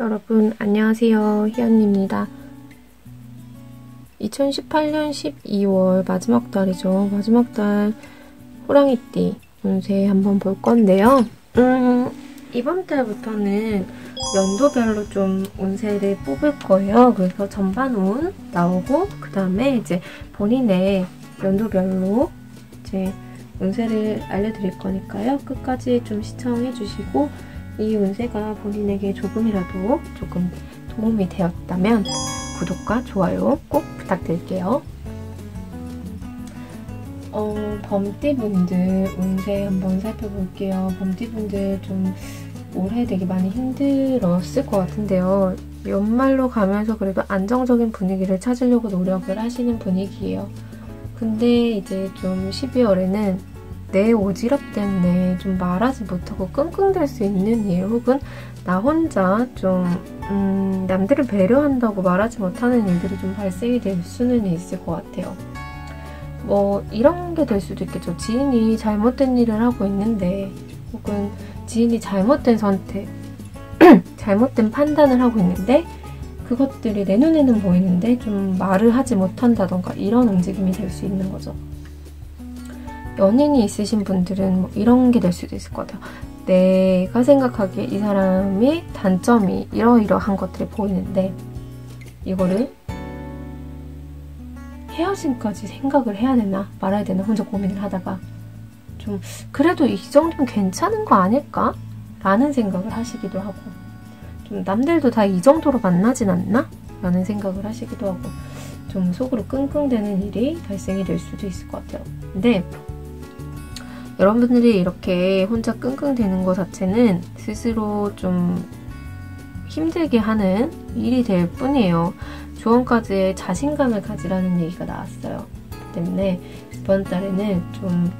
여러분 안녕하세요. 희연입니다. 2018년 12월 마지막 달이죠. 마지막 달 호랑이띠 운세 한번 볼 건데요. 이번 달부터는 연도별로 좀 운세를 뽑을 거예요. 그래서 전반운 나오고 그 다음에 이제 본인의 연도별로 이제 운세를 알려드릴 거니까요. 끝까지 좀 시청해주시고 이 운세가 본인에게 조금이라도 조금 도움이 되었다면 구독과 좋아요 꼭 부탁드릴게요. 범띠분들 운세 한번 살펴볼게요. 범띠분들 좀 올해 되게 많이 힘들었을 것 같은데요. 연말로 가면서 그래도 안정적인 분위기를 찾으려고 노력을 하시는 분위기예요. 근데 이제 좀 12월에는 내 오지랖 때문에 좀 말하지 못하고 끙끙댈 수 있는 일, 혹은 나 혼자 좀 남들을 배려한다고 말하지 못하는 일들이 좀 발생이 될 수는 있을 것 같아요. 뭐 이런 게 될 수도 있겠죠. 지인이 잘못된 일을 하고 있는데, 혹은 지인이 잘못된 선택, 잘못된 판단을 하고 있는데 그것들이 내 눈에는 보이는데 좀 말을 하지 못한다던가 이런 움직임이 될 수 있는 거죠. 연인이 있으신 분들은 뭐 이런 게 될 수도 있을 것 같아요. 내가 생각하기에 이 사람의 단점이 이러이러한 것들이 보이는데 이거를 헤어짐까지 생각을 해야 되나 말아야 되나 혼자 고민을 하다가 좀 그래도 이 정도면 괜찮은 거 아닐까? 라는 생각을 하시기도 하고, 좀 남들도 다 이 정도로 만나진 않나? 라는 생각을 하시기도 하고, 좀 속으로 끙끙대는 일이 발생이 될 수도 있을 것 같아요. 근데 여러분들이 이렇게 혼자 끙끙대는 것 자체는 스스로 좀 힘들게 하는 일이 될 뿐이에요. 조언까지의 자신감을 가지라는 얘기가 나왔어요. 때문에 이번 달에는 좀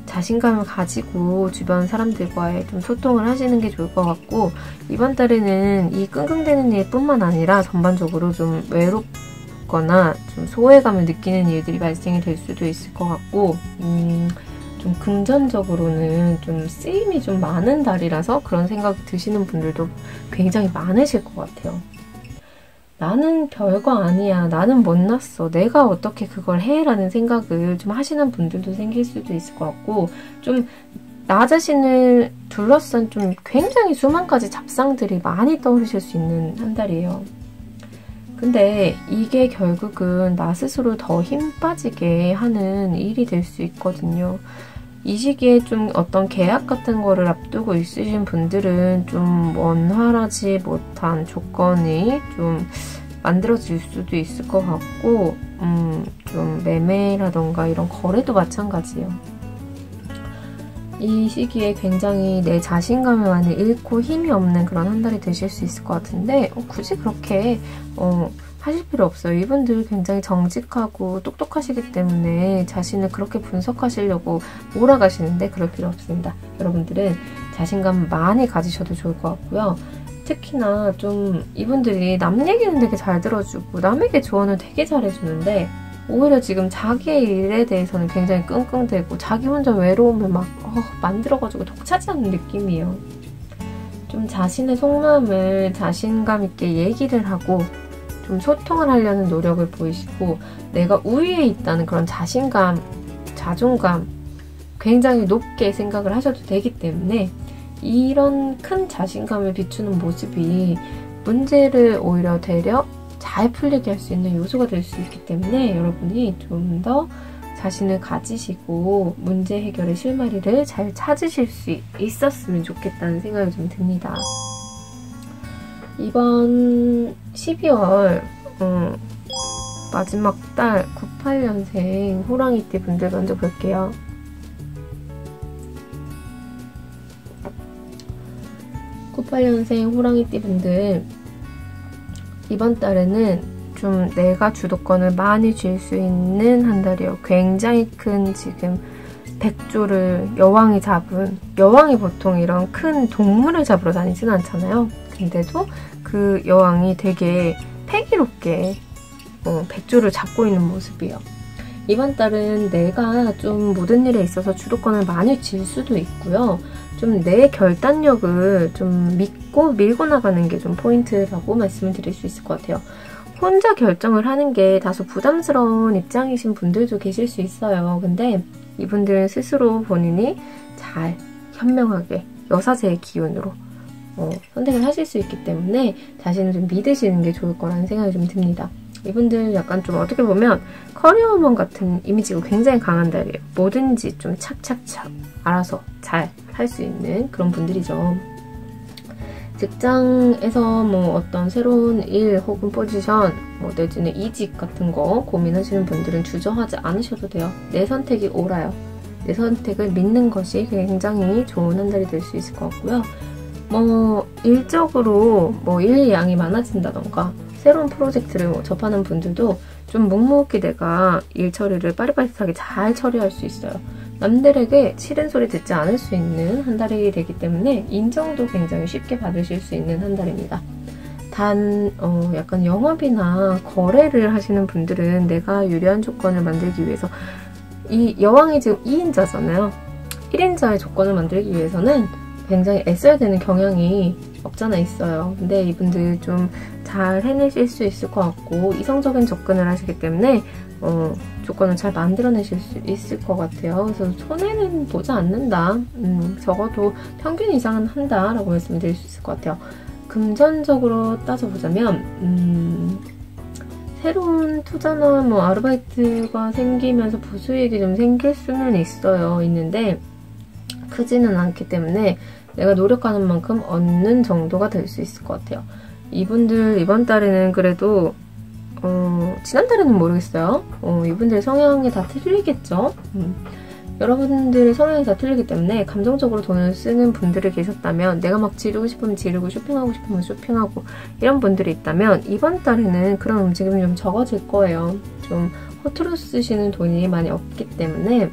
자신감을 가지고 주변 사람들과의 좀 소통을 하시는 게 좋을 것 같고, 이번 달에는 이 끙끙대는 일뿐만 아니라 전반적으로 좀 외롭거나 좀 소외감을 느끼는 일들이 발생이 될 수도 있을 것 같고, 좀 금전적으로는 좀 쓰임이 좀 많은 달이라서 그런 생각이 드시는 분들도 굉장히 많으실 것 같아요. 나는 별거 아니야. 나는 못났어. 내가 어떻게 그걸 해? 라는 생각을 좀 하시는 분들도 생길 수도 있을 것 같고, 좀 나 자신을 둘러싼 좀 굉장히 수만 가지 잡상들이 많이 떠오르실 수 있는 한 달이에요. 근데 이게 결국은 나 스스로 더 힘 빠지게 하는 일이 될 수 있거든요. 이 시기에 좀 어떤 계약 같은 거를 앞두고 있으신 분들은 좀 원활하지 못한 조건이 좀 만들어질 수도 있을 것 같고, 좀 매매라던가 이런 거래도 마찬가지예요. 이 시기에 굉장히 내 자신감을 많이 잃고 힘이 없는 그런 한 달이 되실 수 있을 것 같은데, 굳이 그렇게 하실 필요 없어요. 이분들 굉장히 정직하고 똑똑하시기 때문에 자신을 그렇게 분석하시려고 몰아가시는데 그럴 필요 없습니다. 여러분들은 자신감 많이 가지셔도 좋을 것 같고요. 특히나 좀 이분들이 남 얘기는 되게 잘 들어주고 남에게 조언을 되게 잘해주는데, 오히려 지금 자기의 일에 대해서는 굉장히 끙끙대고 자기 혼자 외로움을 막 만들어가지고 독차지하는 느낌이에요. 좀 자신의 속마음을 자신감 있게 얘기를 하고 좀 소통을 하려는 노력을 보이시고, 내가 우위에 있다는 그런 자신감, 자존감 굉장히 높게 생각을 하셔도 되기 때문에 이런 큰 자신감을 비추는 모습이 문제를 오히려 되려 잘 풀리게 할 수 있는 요소가 될 수 있기 때문에 여러분이 좀 더 자신을 가지시고 문제 해결의 실마리를 잘 찾으실 수 있었으면 좋겠다는 생각이 좀 듭니다. 이번 12월 마지막 달 98년생 호랑이띠 분들 먼저 볼게요. (98년생) 호랑이띠 분들, 이번 달에는 좀 내가 주도권을 많이 쥘 수 있는 한 달이에요. 굉장히 큰 지금 백조를 여왕이 잡은, 여왕이 보통 이런 큰 동물을 잡으러 다니진 않잖아요. 근데도 그 여왕이 되게 패기롭게 백조를 잡고 있는 모습이에요. 이번 달은 내가 좀 모든 일에 있어서 주도권을 많이 쥘 수도 있고요. 좀 내 결단력을 좀 믿고 밀고 나가는 게 좀 포인트라고 말씀을 드릴 수 있을 것 같아요. 혼자 결정을 하는 게 다소 부담스러운 입장이신 분들도 계실 수 있어요. 근데 이분들은 스스로 본인이 잘 현명하게 여사제의 기운으로 선택을 하실 수 있기 때문에 자신을 좀 믿으시는 게 좋을 거라는 생각이 좀 듭니다. 이분들 약간 좀 어떻게 보면 커리어우먼 같은 이미지가 굉장히 강한 달이에요. 뭐든지 좀 착착착 알아서 잘 할 수 있는 그런 분들이죠. 직장에서 뭐 어떤 새로운 일 혹은 포지션, 뭐 내지는 이직 같은 거 고민하시는 분들은 주저하지 않으셔도 돼요. 내 선택이 옳아요. 내 선택을 믿는 것이 굉장히 좋은 한 달이 될 수 있을 것 같고요. 뭐 일적으로 뭐 일 양이 많아진다던가 새로운 프로젝트를 뭐 접하는 분들도 좀 묵묵히 내가 일 처리를 빠릿빠릿하게 잘 처리할 수 있어요. 남들에게 싫은 소리 듣지 않을 수 있는 한 달이 되기 때문에 인정도 굉장히 쉽게 받으실 수 있는 한 달입니다. 단 약간 영업이나 거래를 하시는 분들은 내가 유리한 조건을 만들기 위해서 이 여왕이 지금 2인자잖아요. 1인자의 조건을 만들기 위해서는 굉장히 애써야 되는 경향이 없잖아 있어요. 근데 이분들 좀 잘 해내실 수 있을 것 같고 이성적인 접근을 하시기 때문에 조건을 잘 만들어내실 수 있을 것 같아요. 그래서 손해는 보지 않는다. 적어도 평균 이상은 한다 라고 말씀드릴 수 있을 것 같아요. 금전적으로 따져보자면 새로운 투자나 뭐 아르바이트가 생기면서 부수익이 좀 생길 수는 있는데 크지는 않기 때문에 내가 노력하는 만큼 얻는 정도가 될 수 있을 것 같아요. 이분들 이번 달에는 그래도 지난달에는 모르겠어요. 이분들의 성향이 다 틀리겠죠. 여러분들의 성향이 다 틀리기 때문에 감정적으로 돈을 쓰는 분들이 계셨다면 내가 막 지르고 싶으면 지르고 쇼핑하고 싶으면 쇼핑하고 이런 분들이 있다면 이번 달에는 그런 움직임이 좀 적어질 거예요. 좀 허투루 쓰시는 돈이 많이 없기 때문에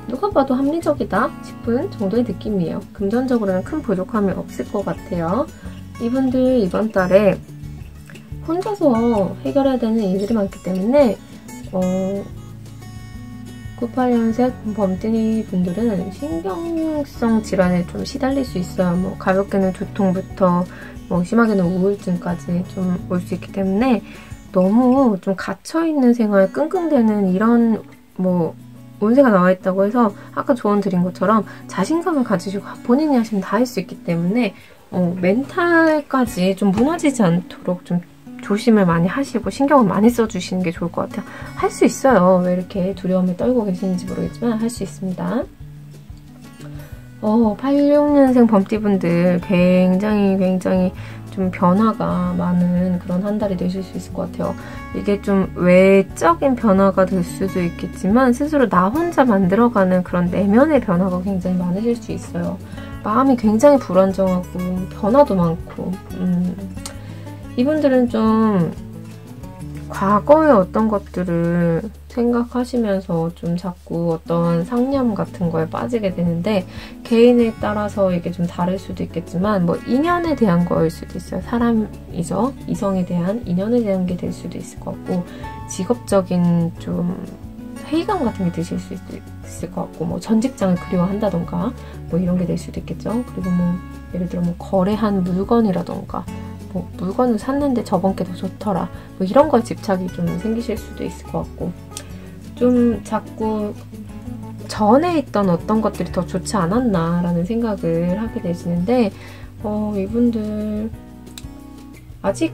누가 봐도 합리적이다 싶은 정도의 느낌이에요. 금전적으로는 큰 부족함이 없을 것 같아요. 이분들 이번 달에 혼자서 해결해야 되는 일들이 많기 때문에 98년생 범띠 분들은 신경성 질환에 좀 시달릴 수 있어요. 뭐 가볍게는 두통부터 뭐 심하게는 우울증까지 좀 올 수 있기 때문에 너무 좀 갇혀있는 생활, 끙끙대는 이런 뭐 운세가 나와 있다고 해서 아까 조언 드린 것처럼 자신감을 가지시고 본인이 하시면 다 할 수 있기 때문에 멘탈까지 좀 무너지지 않도록 좀 조심을 많이 하시고 신경을 많이 써주시는 게 좋을 것 같아요. 할 수 있어요. 왜 이렇게 두려움을 떨고 계시는지 모르겠지만 할 수 있습니다. 86년생 범띠분들 굉장히 좀 변화가 많은 그런 한 달이 되실 수 있을 것 같아요. 이게 좀 외적인 변화가 될 수도 있겠지만 스스로 나 혼자 만들어가는 그런 내면의 변화가 굉장히 많으실 수 있어요. 마음이 굉장히 불안정하고 변화도 많고 이분들은 좀 과거의 어떤 것들을 생각하시면서 좀 자꾸 어떤 상념 같은 거에 빠지게 되는데 개인에 따라서 이게 좀 다를 수도 있겠지만 뭐 인연에 대한 거일 수도 있어요. 사람이죠. 이성에 대한 인연에 대한 게 될 수도 있을 것 같고 직업적인 좀 회의감 같은 게 드실 수 있을 것 같고 뭐 전 직장을 그리워한다던가 뭐 이런 게 될 수도 있겠죠. 그리고 뭐 예를 들어 뭐 거래한 물건이라던가 뭐 물건을 샀는데 저번 게 더 좋더라 뭐 이런 거에 집착이 좀 생기실 수도 있을 것 같고 좀 자꾸 전에 있던 어떤 것들이 더 좋지 않았나 라는 생각을 하게 되시는데 이분들 아직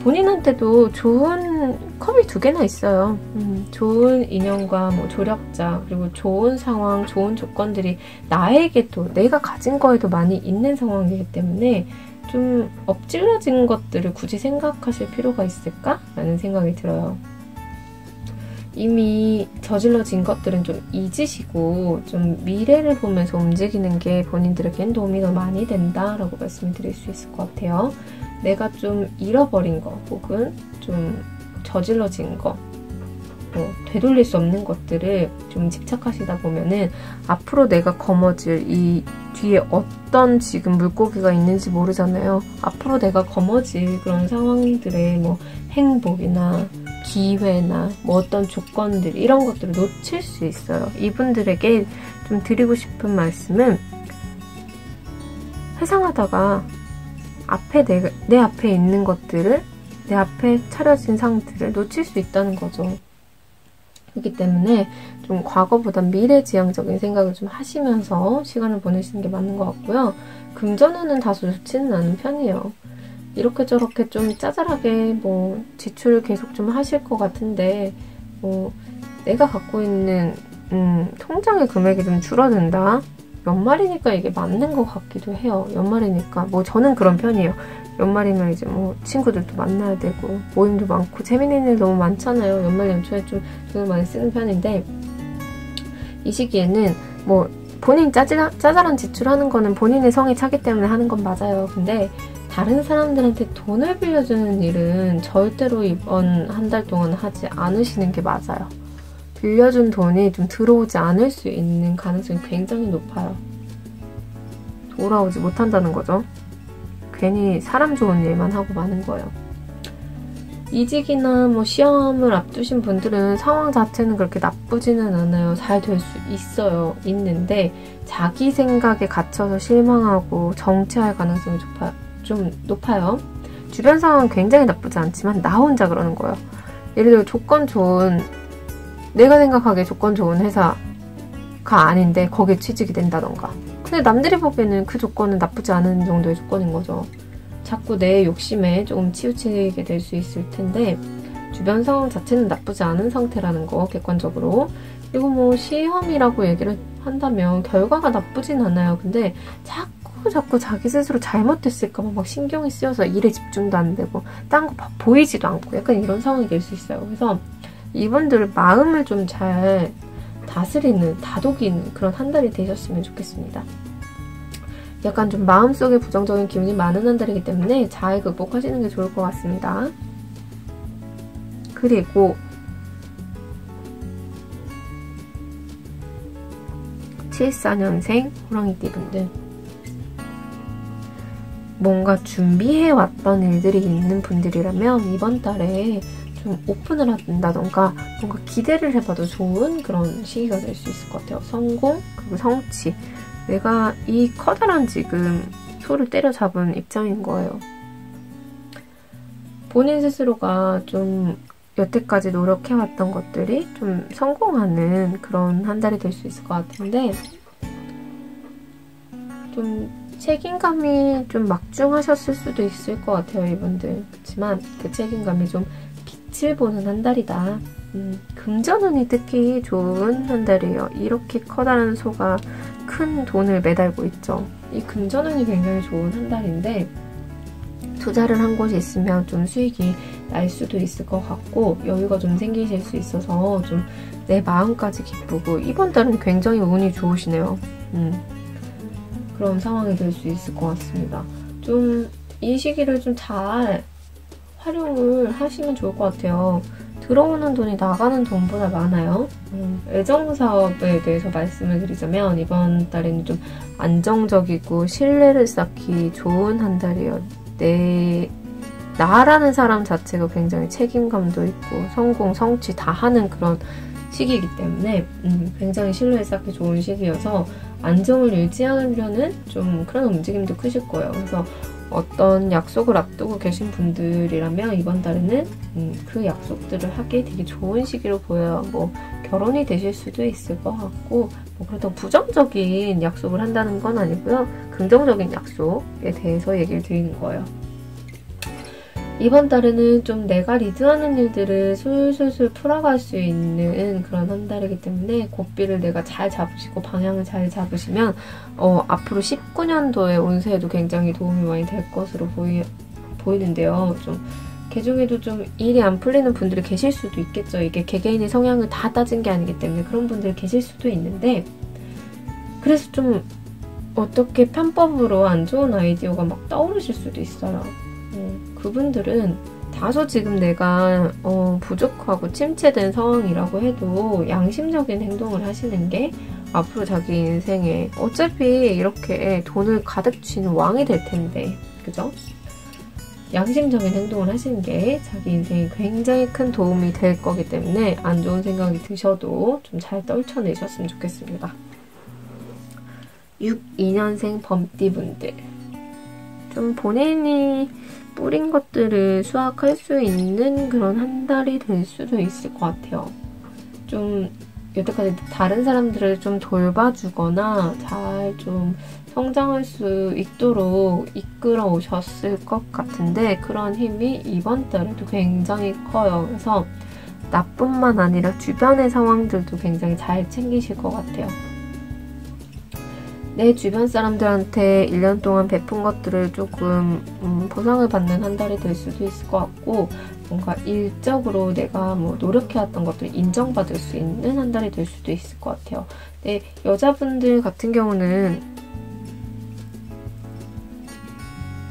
본인한테도 좋은 컵이 2개나 있어요. 좋은 인연과 뭐 조력자 그리고 좋은 상황, 좋은 조건들이 나에게도 내가 가진 거에도 많이 있는 상황이기 때문에 좀 엎질러진 것들을 굳이 생각하실 필요가 있을까? 라는 생각이 들어요. 이미 저질러진 것들은 좀 잊으시고 좀 미래를 보면서 움직이는 게 본인들에겐 도움이 더 많이 된다라고 말씀을 드릴 수 있을 것 같아요. 내가 좀 잃어버린 거 혹은 좀 저질러진 거 되돌릴 수 없는 것들을 좀 집착하시다 보면은 앞으로 내가 거머쥘 이 뒤에 어떤 지금 물고기가 있는지 모르잖아요. 앞으로 내가 거머쥘 그런 상황들의 뭐 행복이나 기회나 뭐 어떤 조건들 이런 것들을 놓칠 수 있어요. 이분들에게 좀 드리고 싶은 말씀은 회상하다가 내 앞에 있는 것들을, 내 앞에 차려진 상들을 놓칠 수 있다는 거죠. 그렇기 때문에 좀 과거보단 미래지향적인 생각을 좀 하시면서 시간을 보내시는 게 맞는 것 같고요. 금전운은 다소 좋지는 않은 편이에요. 이렇게 저렇게 좀 짜잘하게 뭐 지출을 계속 좀 하실 것 같은데 뭐 내가 갖고 있는 통장의 금액이 좀 줄어든다? 연말이니까 이게 맞는 것 같기도 해요. 연말이니까 뭐 저는 그런 편이에요. 연말이면 이제 뭐 친구들도 만나야 되고 모임도 많고 재밌는 일 너무 많잖아요. 연말 연초에 좀 돈을 많이 쓰는 편인데 이 시기에는 뭐 본인 짜잘한 지출하는 거는 본인의 성이 차기 때문에 하는 건 맞아요. 근데 다른 사람들한테 돈을 빌려주는 일은 절대로 이번 한 달 동안 하지 않으시는 게 맞아요. 빌려준 돈이 좀 들어오지 않을 수 있는 가능성이 굉장히 높아요. 돌아오지 못한다는 거죠. 괜히 사람 좋은 일만 하고 마는 거예요. 이직이나 뭐 시험을 앞두신 분들은 상황 자체는 그렇게 나쁘지는 않아요. 잘 될 수 있어요. 있는데 자기 생각에 갇혀서 실망하고 정체할 가능성이 좀 높아요. 주변 상황은 굉장히 나쁘지 않지만 나 혼자 그러는 거예요. 예를 들어 조건 좋은, 내가 생각하기에 조건 좋은 회사가 아닌데 거기에 취직이 된다던가. 근데 남들이 보기에는 그 조건은 나쁘지 않은 정도의 조건인 거죠. 자꾸 내 욕심에 조금 치우치게 될 수 있을 텐데 주변 상황 자체는 나쁘지 않은 상태라는 거, 객관적으로. 그리고 뭐 시험이라고 얘기를 한다면 결과가 나쁘진 않아요. 근데 자꾸 자기 스스로 잘못됐을까봐 막 신경이 쓰여서 일에 집중도 안 되고 딴 거 보이지도 않고 약간 이런 상황이 될 수 있어요. 그래서 이분들 마음을 좀 잘 다스리는, 다독이는 그런 한 달이 되셨으면 좋겠습니다. 약간 좀 마음속에 부정적인 기운이 많은 한 달이기 때문에 잘 극복하시는 게 좋을 것 같습니다. 그리고 74년생 호랑이띠 분들, 뭔가 준비해왔던 일들이 있는 분들이라면 이번 달에 좀 오픈을 한다던가 뭔가 기대를 해봐도 좋은 그런 시기가 될 수 있을 것 같아요. 성공, 그리고 성취. 내가 이 커다란 지금 소를 때려잡은 입장인 거예요. 본인 스스로가 좀 여태까지 노력해왔던 것들이 좀 성공하는 그런 한 달이 될 수 있을 것 같은데 좀 책임감이 좀 막중하셨을 수도 있을 것 같아요, 이분들. 그렇지만 그 책임감이 좀 빛을 보는 한 달이다. 금전운이 특히 좋은 한 달이에요. 이렇게 커다란 소가 큰 돈을 매달고 있죠. 이 금전운이 굉장히 좋은 한 달인데 투자를 한 곳이 있으면 좀 수익이 날 수도 있을 것 같고 여유가 좀 생기실 수 있어서 좀 내 마음까지 기쁘고 이번 달은 굉장히 운이 좋으시네요. 그런 상황이 될 수 있을 것 같습니다. 좀 이 시기를 좀 잘 활용을 하시면 좋을 것 같아요. 들어오는 돈이 나가는 돈보다 많아요. 애정사업에 대해서 말씀을 드리자면 이번 달에는 좀 안정적이고 신뢰를 쌓기 좋은 한 달이에요. 나라는 사람 자체가 굉장히 책임감도 있고 성공, 성취 다 하는 그런 시기이기 때문에 굉장히 신뢰를 쌓기 좋은 시기여서 안정을 유지하려는 좀 그런 움직임도 크실 거예요. 그래서 어떤 약속을 앞두고 계신 분들이라면 이번 달에는 그 약속들을 하기 되게 좋은 시기로 보여요. 뭐 결혼이 되실 수도 있을 것 같고 뭐 그렇다고 부정적인 약속을 한다는 건 아니고요. 긍정적인 약속에 대해서 얘기를 드리는 거예요. 이번 달에는 좀 내가 리드하는 일들을 술술술 풀어갈 수 있는 그런 한 달이기 때문에 고삐를 내가 잘 잡으시고 방향을 잘 잡으시면 앞으로 19년도의 운세에도 굉장히 도움이 많이 될 것으로 보이는데요. 좀 개중에도 좀 일이 안 풀리는 분들이 계실 수도 있겠죠. 이게 개개인의 성향을 다 따진 게 아니기 때문에 그런 분들이 계실 수도 있는데 그래서 좀 어떻게 편법으로 안 좋은 아이디어가 막 떠오르실 수도 있어요. 그분들은 다소 지금 내가 부족하고 침체된 상황이라고 해도 양심적인 행동을 하시는 게 앞으로 자기 인생에 어차피 이렇게 돈을 가득 쥐는 왕이 될 텐데 그죠? 양심적인 행동을 하시는 게 자기 인생에 굉장히 큰 도움이 될 거기 때문에 안 좋은 생각이 드셔도 좀 잘 떨쳐내셨으면 좋겠습니다. 62년생 범띠분들 좀 본인이 뿌린 것들을 수확할 수 있는 그런 한 달이 될 수도 있을 것 같아요. 좀 여태까지 다른 사람들을 좀 돌봐주거나 잘 좀 성장할 수 있도록 이끌어 오셨을 것 같은데 그런 힘이 이번 달에도 굉장히 커요. 그래서 나뿐만 아니라 주변의 상황들도 굉장히 잘 챙기실 것 같아요. 내 주변 사람들한테 1년 동안 베푼 것들을 조금 보상을 받는 한 달이 될 수도 있을 것 같고 뭔가 일적으로 내가 뭐 노력해왔던 것들을 인정받을 수 있는 한 달이 될 수도 있을 것 같아요. 근데 여자분들 같은 경우는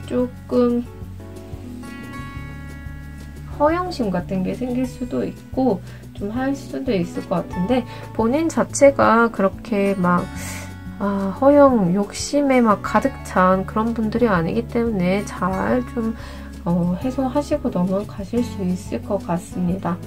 조금 허영심 같은 게 생길 수도 있고 좀 할 수도 있을 것 같은데 본인 자체가 그렇게 막 허영, 욕심에 막 가득 찬 그런 분들이 아니기 때문에 잘 좀 해소하시고 넘어가실 수 있을 것 같습니다.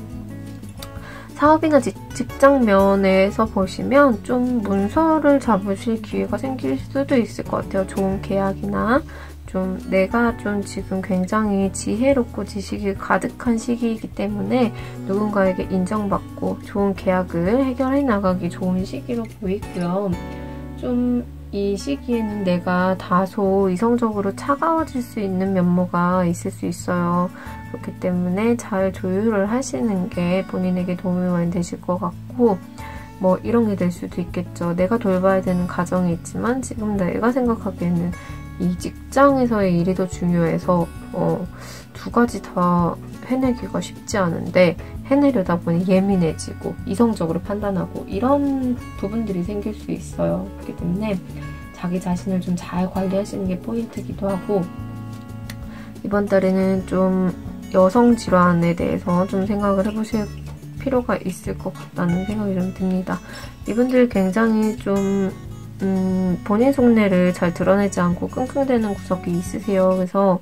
사업이나 직장 면에서 보시면 좀 문서를 잡으실 기회가 생길 수도 있을 것 같아요. 좋은 계약이나 좀 내가 좀 지금 굉장히 지혜롭고 지식이 가득한 시기이기 때문에 누군가에게 인정받고 좋은 계약을 해결해 나가기 좋은 시기로 보이고요. 좀 이 시기에는 내가 다소 이성적으로 차가워질 수 있는 면모가 있을 수 있어요. 그렇기 때문에 잘 조율을 하시는 게 본인에게 도움이 많이 되실 것 같고 뭐 이런 게 될 수도 있겠죠. 내가 돌봐야 되는 가정이 있지만 지금 내가 생각하기에는 이 직장에서의 일이 더 중요해서 두 가지 다 해내기가 쉽지 않은데 해내려다 보니 예민해지고 이성적으로 판단하고 이런 부분들이 생길 수 있어요. 그렇기 때문에 자기 자신을 좀 잘 관리하시는 게 포인트이기도 하고 이번 달에는 좀 여성 질환에 대해서 좀 생각을 해보실 필요가 있을 것 같다는 생각이 좀 듭니다. 이분들 굉장히 좀 본인 속내를 잘 드러내지 않고 끙끙대는 구석이 있으세요. 그래서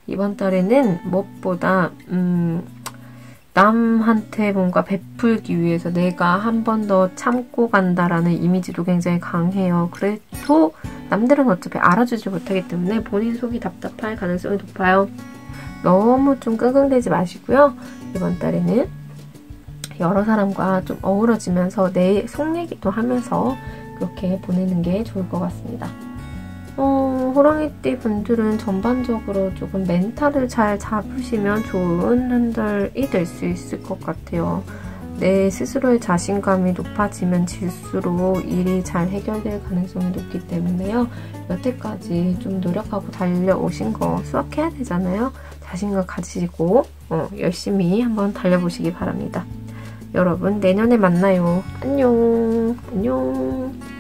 이번 달에는 무엇보다 남한테 뭔가 베풀기 위해서 내가 한 번 더 참고 간다라는 이미지도 굉장히 강해요. 그래도 남들은 어차피 알아주지 못하기 때문에 본인 속이 답답할 가능성이 높아요. 너무 좀 끙끙대지 마시고요. 이번 달에는 여러 사람과 좀 어우러지면서 내 속 얘기도 하면서 그렇게 보내는 게 좋을 것 같습니다. 호랑이띠 분들은 전반적으로 조금 멘탈을 잘 잡으시면 좋은 한 달이 될 수 있을 것 같아요. 내 스스로의 자신감이 높아지면 질수록 일이 잘 해결될 가능성이 높기 때문에요. 여태까지 좀 노력하고 달려오신 거 수확해야 되잖아요. 자신감 가지시고 열심히 한번 달려보시기 바랍니다. 여러분 내년에 만나요. 안녕. 안녕.